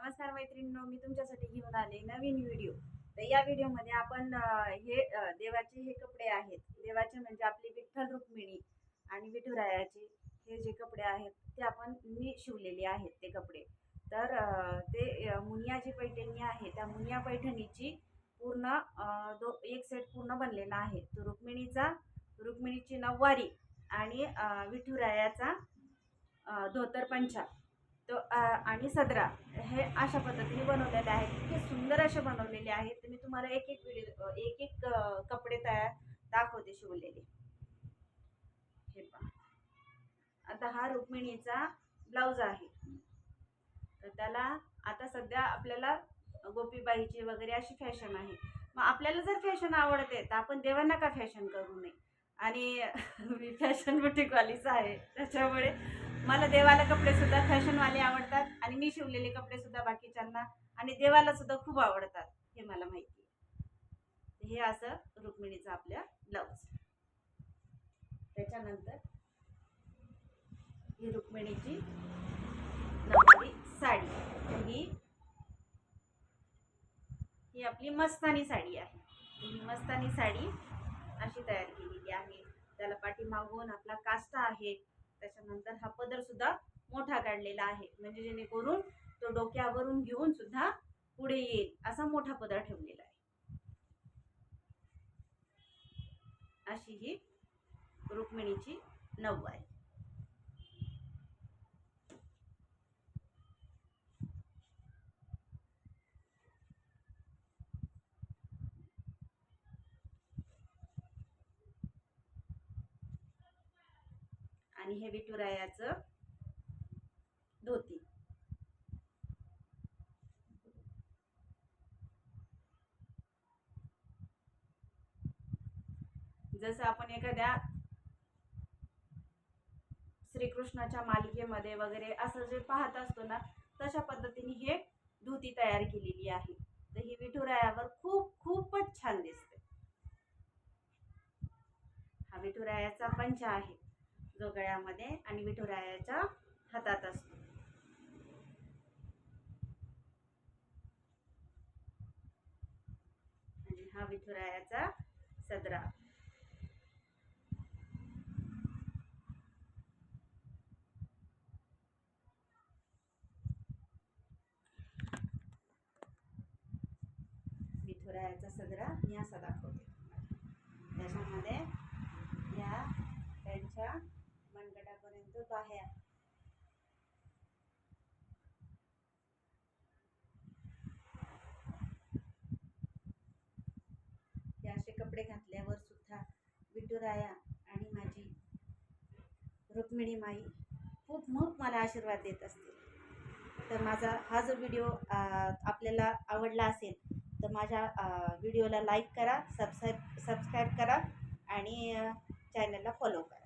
नमस्कार मैत्रिणींनो, मी तुमच्यासाठी घेऊन आले नवीन व्हिडिओ। तर या व्हिडिओमध्ये आपण देवाचे हे कपडे आहेत, देवाचे म्हणजे आपली विठ्ठल रुक्मिणी आणि विठुरायाचे हे जे कपडे आहेत ते मी शिवलेले आहेत ते कपडे। तर मुनिया जी पैठणी आहे त्या मुनिया पैठणीची पूर्ण एक सेट पूर्ण बनलेला आहे। तो रुक्मिणीची नऊवारी आणि विठुरायाचा धोतर पंचा तो आणि सदरा हे अशा पद्धतीने बनवलेले आहेत। इतके सुंदर असे बनवलेले आहेत। तर मी तुम्हाला एक एक व्हिडिओ एक एक कपडे दाखवते शिवलेले। हे पहा, आता हा रुक्मिणीचा ब्लाउज आहे। तर त्याला आता सध्या आपल्याला गोपीबाईची वगैरे अशी फॅशन आहे। मग आपल्याला जर फॅशन आवडते तर आपण देवांना का फॅशन करू नये। आणि मी फॅशन बुटीकवालीच आहे, त्याच्यामुळे मला देवाला कपडे सुद्धा फॅशनवाले आवडतात आणि मी शिवलेले कपडे सुद्धा बाकीच्यांना आणि देवाला सुद्धा खूप आवडतात, हे मला माहिती आहे। हे असं रुक्मिणीचं आपल्या ब्लाउज। त्याच्यानंतर ही रुक्मिणीची नऊवारी साडी, ही आपली मस्तानी साडी आहे। ही मस्तानी साडी अशी तयार केलेली आहे। त्याला पाठीमागून आपला काष्टा आहे। त्याच्यानंतर हा पदर सुद्धा मोठा काढलेला आहे, म्हणजे जेणेकरून तो डोक्यावरून घेऊन सुद्धा पुढे येईल असा मोठा पदर ठेवलेला आहे। अशी ही रुक्मिणीची नऊवारी। आणि हे विठुरायाचं धोती। जसं आपण एखाद्या श्रीकृष्णाच्या मालिकेमध्ये वगैरे असं जे पाहत असतो ना, तशा पद्धतीने हे धोती तयार केलेली आहे। तर ही विठुरायावर खूपच छान दिसते। हा विठुरायाचा पंचा आहे जो गळ्यामध्ये आणि विठुरायाच्या हातात असतो। आणि हा विठुरायाचा सदरा। विठुरायाचा सदरा मी असा दाखवते। त्याच्यामध्ये या त्यांच्या मनगटापर्यंत बाह्या, हे असे कपडे घातल्यावर सुद्धा विठुराया आणि माझी रुक्मिणी माई खूप मला आशीर्वाद देत असते। तर माझा हा जो व्हिडिओ आपल्याला आवडला असेल तर माझ्या व्हिडिओला लाईक करा, सबस्क्राईब करा आणि चॅनलला फॉलो करा।